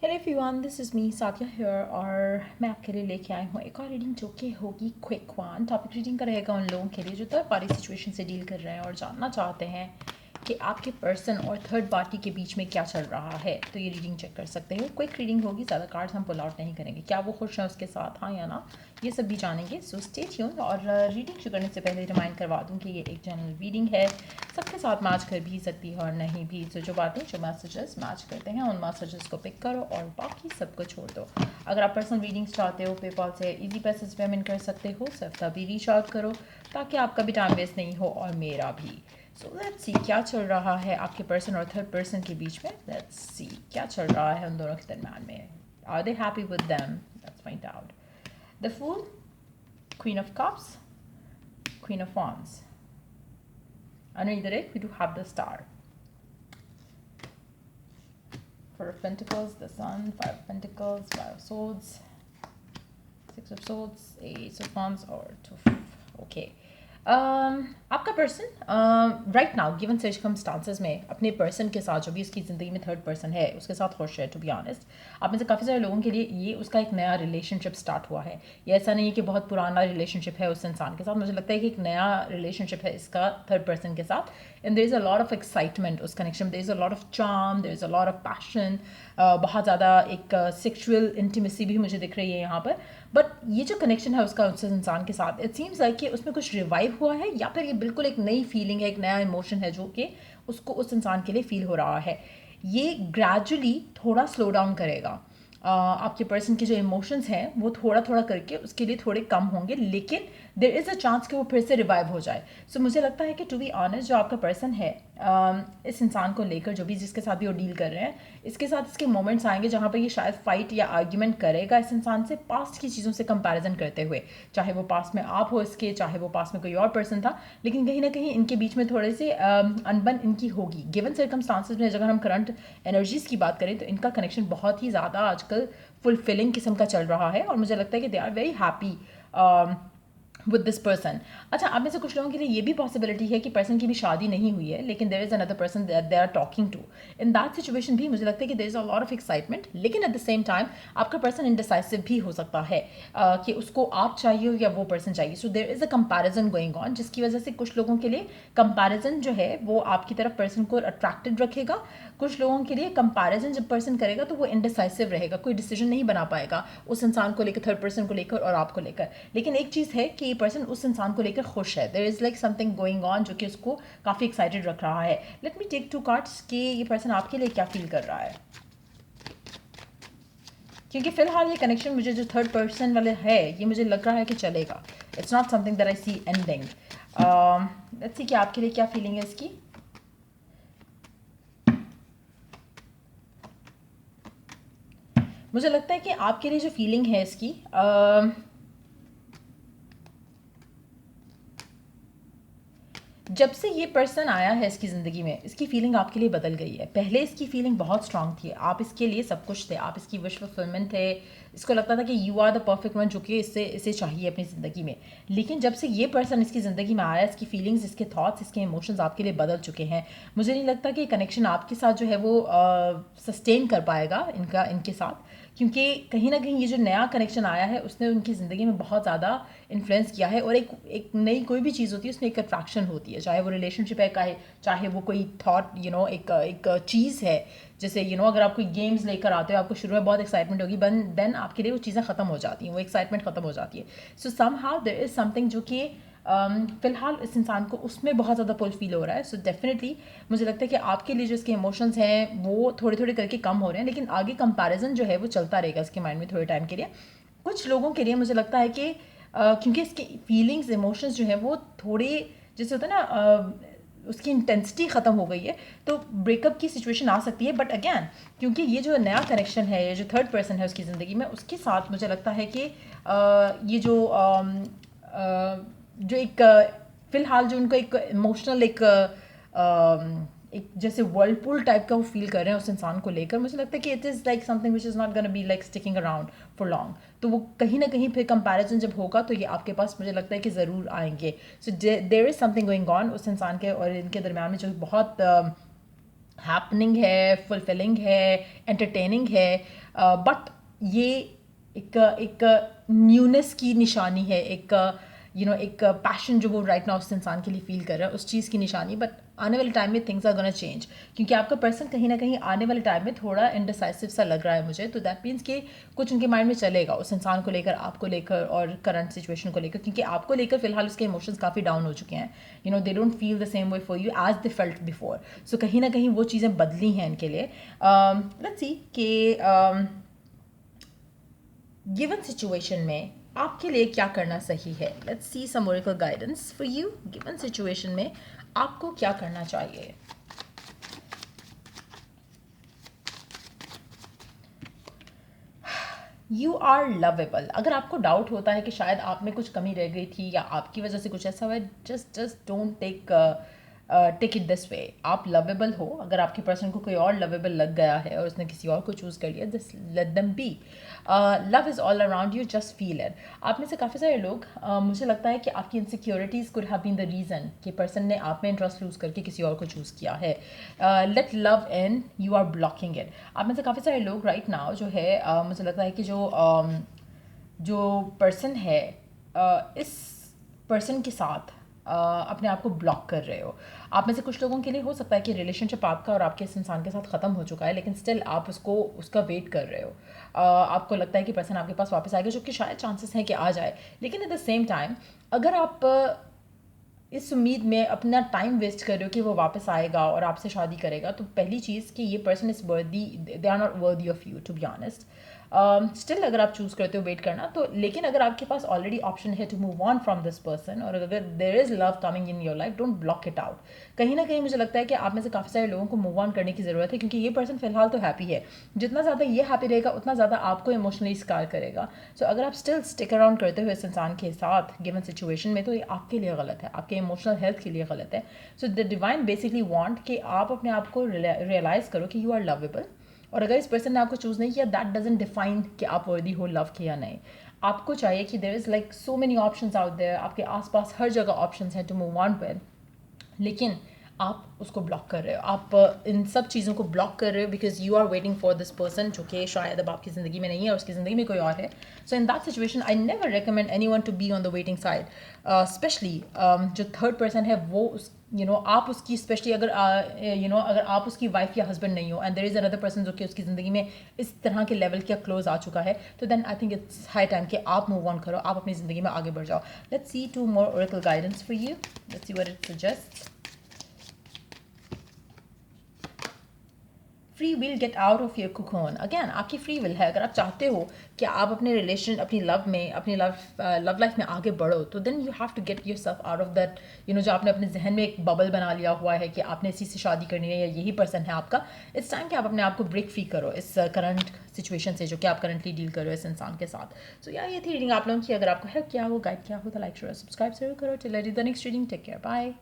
Hello everyone, this is me Saathiya here और मैं आपके लिए लेके आई हूँ एक और रीडिंग जो कि होगी क्विक वन। टॉपिक रीडिंग का रहेगा उन लोगों के लिए जो थर्ड पार्टी सिचुएशन से डील कर रहे हैं और जानना चाहते हैं कि आपके पर्सन और थर्ड पार्टी के बीच में क्या चल रहा है। तो ये रीडिंग चेक कर सकते हो। क्विक रीडिंग होगी, ज़्यादा कार्ड्स हम पुल आउट नहीं करेंगे। क्या वो खुश हैं उसके साथ, हाँ या ना, ये सब भी जानेंगे। So stay tuned. और रीडिंग शुरू करने से पहले रिमाइंड करवा दूँ कि ये एक जनरल रीडिंग है, सबके साथ मैच कर भी सकती है और नहीं भी। तो जो बातें जो मैसेजेस मैच करते हैं उन मैसेजेस को पिक करो और बाकी सबको छोड़ दो। अगर आप पर्सनल रीडिंग्स चाहते हो पेपॉल से इजी पैसेज पेमेंट कर सकते हो, सिर्फ तभी रीच आउट करो ताकि आपका भी टाइम वेस्ट नहीं हो और मेरा भी। सो लेट्स सी क्या चल रहा है आपके पर्सन और थर्ड पर्सन के बीच में। लेट्स सी क्या चल रहा है उन दोनों के दरम्यान में। Are they happy with them? Let's find out. The fool, queen of cups, queen of wands. Underneath it, we do have the star. Four of Pentacles, the Sun, Five of Pentacles, Five of Swords, Six of Swords, Ace of Wands और Two of Okay. आपका person right now given circumstances में अपने person के साथ, जो भी उसकी ज़िंदगी में थर्ड पर्सन है, उसके साथ खुश है। टू बी ऑनेस्ट, आप में से काफ़ी सारे लोगों के लिए ये उसका एक नया रिलेशनशिप स्टार्ट हुआ है। ये ऐसा नहीं है कि बहुत पुराना रिलेशनशिप है उस इंसान के साथ। मुझे लगता है कि एक नया रिलेशनशिप है इसका थर्ड पर्सन के साथ। And there is a lot of excitement उस कनेक्शन में। There is a lot of charm, there is a lot of passion, बहुत ज़्यादा एक सेक्शुअल इंटीमेसी भी मुझे दिख रही है यहाँ पर। बट ये जो कनेक्शन है उसका उस इंसान के साथ, इट सीम्स लाइक कि उसमें कुछ रिवाइव हुआ है या फिर ये बिल्कुल एक नई फीलिंग है, एक नया इमोशन है जो कि उसको उस इंसान के लिए फील हो रहा है। ये ग्रेजुअली थोड़ा स्लो डाउन करेगा। आपके पर्सन के जो इमोशंस हैं वो थोड़ा थोड़ा करके उसके लिए थोड़े कम होंगे, लेकिन देर इज़ अ चांस कि वो फिर से रिवाइव हो जाए। सो मुझे लगता है कि टू बी ऑनेस्ट, जो आपका पर्सन है इस इंसान को लेकर, जो भी जिसके साथ भी वो डील कर रहे हैं, इसके साथ इसके मोमेंट्स आएंगे जहाँ पर ये शायद फाइट या आर्ग्यूमेंट करेगा इस इंसान से पास्ट की चीज़ों से कंपैरिजन करते हुए। चाहे वो पास्ट में आप हो इसके, चाहे वो पास्ट में कोई और पर्सन था, लेकिन कहीं ना कहीं इनके बीच में थोड़े से अनबन इनकी होगी गिवन सर्कमस्टांसेस में। अगर हम करंट एनर्जीज़ की बात करें तो इनका कनेक्शन बहुत ही ज़्यादा आजकल फुलफिलिंग किस्म का चल रहा है और मुझे लगता है कि they are very happy with this person. अच्छा, आप में से कुछ लोगों के लिए ये भी पॉसिबिलिटी है कि पर्सन की भी शादी नहीं हुई है, लेकिन there is another person they are talking to. In that situation भी मुझे लगता है कि there is a lot of excitement, लेकिन एट द सेम टाइम आपका पर्सन इनडिसाइसिव भी हो सकता है कि उसको आप चाहिए हो या वो पर्सन चाहिए। So there is a comparison going on, जिसकी वजह से कुछ लोगों के लिए कंपैरिजन जो है वो आपकी तरफ पर्सन को अट्रैक्टेड रखेगा। कुछ लोगों के लिए कंपैरिजन जब पर्सन करेगा तो वो इनडिसाइसिव रहेगा, कोई डिसीजन नहीं बना पाएगा उस इंसान को लेकर, थर्ड पर्सन को लेकर और आपको लेकर। लेकिन एक चीज़ है कि ये पर्सन उस इंसान को लेकर खुश है। There is like something going on जो कि उसको काफ़ी एक्साइटेड रख रहा है। लेट मी टेक 2 कार्ड्स कि ये पर्सन आपके लिए क्या फील कर रहा है, क्योंकि फिलहाल ये कनेक्शन मुझे जो थर्ड पर्सन वाले है ये मुझे लग रहा है कि चलेगा। It's not something that I see ending. Let's see कि आपके लिए क्या फीलिंग है इसकी। मुझे लगता है कि आपके लिए जो फीलिंग है इसकी, जब से ये पर्सन आया है इसकी ज़िंदगी में, इसकी फीलिंग आपके लिए बदल गई है। पहले इसकी फीलिंग बहुत स्ट्रांग थी, आप इसके लिए सब कुछ थे, आप इसकी विश फुलफिलमेंट थे। इसको लगता था कि you are the perfect one जो कि इसे चाहिए अपनी ज़िंदगी में। लेकिन जब से ये पर्सन इसकी ज़िंदगी में आया, इसकी फीलिंग्स, इसके थॉट्स, इसके इमोशंस आपके लिए बदल चुके हैं। मुझे नहीं लगता कि कनेक्शन आपके साथ जो है वो सस्टेन कर पाएगा इनके साथ, क्योंकि कहीं ना कहीं ये जो नया कनेक्शन आया है उसने उनकी ज़िंदगी में बहुत ज़्यादा इन्फ्लुएंस किया है। और एक नई कोई भी चीज़ होती है उसमें एक अट्रैक्शन होती है, चाहे वो रिलेशनशिप है, चाहे वो कोई थॉट एक चीज़ है। जैसे अगर आप कोई गेम्स लेकर आते हो, आपको शुरू में बहुत एक्साइटमेंट होगी, बट देन आपके लिए वो चीज़ें ख़त्म हो जाती हैं, वो एक्साइटमेंट ख़त्म हो जाती है। So somehow there is something जो कि फ़िलहाल इस इंसान को उसमें बहुत ज़्यादा पुल फील हो रहा है। सो डेफिनेटली मुझे लगता है कि आपके लिए जो इसके इमोशंस हैं वो थोड़े थोड़े करके कम हो रहे हैं, लेकिन आगे कंपैरिजन जो है वो चलता रहेगा इसके माइंड में थोड़े टाइम के लिए। कुछ लोगों के लिए मुझे लगता है कि क्योंकि इसके फीलिंग्स, इमोशंस जो है वो थोड़े, जैसे होता है ना, उसकी इंटेंसिटी ख़त्म हो गई है, तो ब्रेकअप की सिचुएशन आ सकती है। बट अगैन, क्योंकि ये जो नया कनेक्शन है, ये जो थर्ड पर्सन है उसकी ज़िंदगी में, उसके साथ मुझे लगता है कि ये जो एक फ़िलहाल जो उनको एक इमोशनल एक जैसे वर्लपूल टाइप का वो फील कर रहे हैं उस इंसान को लेकर, मुझे लगता है कि it is like something which is not gonna be like sticking around for long. तो वो कहीं ना कहीं फिर कंपैरिजन जब होगा तो ये आपके पास मुझे लगता है कि ज़रूर आएंगे। So there is something going on उस इंसान के और इनके दरमियान में जो बहुत हैपनिंग है, फुलफिलिंग है, एंटरटेनिंग है, बट ये एक न्यूनेस की निशानी है, एक एक पैशन जो वो राइट नाउ उस इंसान के लिए फील कर रहा है, उस चीज़ की निशानी। बट आने वाले टाइम में थिंग्स आर गोना चेंज, क्योंकि आपका पर्सन कहीं ना कहीं आने वाले टाइम में थोड़ा इनडिसाइसिव सा लग रहा है मुझे। तो दैट मीन्स कि कुछ उनके माइंड में चलेगा उस इंसान को लेकर, आपको लेकर और करंट सिचुएशन को लेकर, क्योंकि आपको लेकर फिलहाल उसके इमोशंस काफ़ी डाउन हो चुके हैं। They don't feel the same way for you as they felt before. So कहीं ना कहीं वो चीज़ें बदली हैं इनके लिए। लेट्स सी कि गिवन सिचुएशन में आपके लिए क्या करना सही है। Let's see some oracle guidance for you. Given situation में आपको क्या करना चाहिए। You are lovable. अगर आपको डाउट होता है कि शायद आप में कुछ कमी रह गई थी या आपकी वजह से कुछ ऐसा हुआ है, just don't take it this way. आप लवेबल हो। अगर आपके पर्सन को कोई और लवेबल लग गया है और उसने किसी और को चूज़ कर लिया, just let them be. Love is all around you, just feel it. आप में से काफ़ी सारे लोग, मुझे लगता है कि आपकी insecurities could have been the reason कि पर्सन ने आप में इंटरेस्ट लूज़ करके किसी और को चूज़ किया है। Let love in, you are blocking it. आप में से काफ़ी सारे लोग राइट नाउ जो है, मुझे लगता है कि जो पर्सन है, इस पर्सन के साथ अपने आप को ब्लॉक कर रहे हो। आप में से कुछ लोगों के लिए हो सकता है कि रिलेशनशिप आपका और आपके इस इंसान के साथ ख़त्म हो चुका है, लेकिन स्टिल आप उसका वेट कर रहे हो। आपको लगता है कि पर्सन आपके पास वापस आएगा, जो कि शायद चांसेस हैं कि आ जाए। लेकिन एट द सेम टाइम अगर आप इस उम्मीद में अपना टाइम वेस्ट कर रहे हो कि वो वापस आएगा और आपसे शादी करेगा, तो पहली चीज़ कि ये person is worthy, they are not worthy of you, to be honest. Still अगर आप चूज़ करते हो वेट करना, तो लेकिन अगर आपके पास ऑलरेडी ऑप्शन है to move on from this person, और अगर there is love coming in your life, don't block it out. कहीं ना कहीं मुझे लगता है कि आप में से काफ़ी सारे लोगों को मूव ऑन करने की ज़रूरत है, क्योंकि ये पर्सन फिलहाल तो हैप्पी है। जितना ज़्यादा ये हैप्पी रहेगा उतना ज़्यादा आपको इमोशनली स्कार करेगा। सो अगर आप स्टिल स्टिक अराउंड करते हो इस इंसान के साथ गिवन सिचुएशन में, तो ये आपके लिए गलत है, आपके इमोशनल हेल्थ के लिए गलत है। So the divine basically want कि आप अपने आप को रियलाइज़ करो कि यू आर लवेबल। और अगर इस पर्सन ने आपको चूज़ नहीं किया, दैट डजंट डिफाइन कि आप वर्दी हो लव के या नहीं। आपको चाहिए कि there is like so many options out there, आपके आसपास हर जगह ऑप्शंस हैं टू मूव ऑन विद, लेकिन आप उसको ब्लॉक कर रहे हो। आप इन सब चीज़ों को ब्लॉक कर रहे हो because you are waiting for this person, जो कि शायद अब आपकी ज़िंदगी में नहीं है और उसकी ज़िंदगी में कोई और है। So in that situation I never recommend anyone to be on the waiting side, specially जो थर्ड पर्सन है वो उस आप उसकी, स्पेशली अगर अगर आप उसकी वाइफ या हस्बैंड नहीं हो and there is another person जो कि उसकी ज़िंदगी में इस तरह के लेवल का क्लोज आ चुका है, तो then I think it's high time कि आप मूव ऑन करो, आप अपनी ज़िंदगी में आगे बढ़ जाओ। Let's see two more oracle guidance for you. Let's see what it suggests. Free will, get out of your cocoon. Again आपकी फ्री विल है। अगर आप चाहते हो कि आप अपने रिलेशन, अपनी लव में, अपनी लव लाइफ में आगे बढ़ो, तो then you have to get yourself out of that, जो आपने अपने जहन में एक बबल बना लिया हुआ है कि आपने इसी से शादी करनी है या यही पर्सन है आपका। इट्स टाइम कि आप अपने आप को ब्रेक फ्री करो इस करंट सिचुएशन से जो कि आप करंटली डील करो इस इंसान के साथ। सो ये थी रीडिंग आप लोगों की। अगर आपको हेल्प किया हो, गाइड किया हो, तो लाइक शेयर सब्सक्राइब जरूर करो। Till I do the next reading, take care, bye.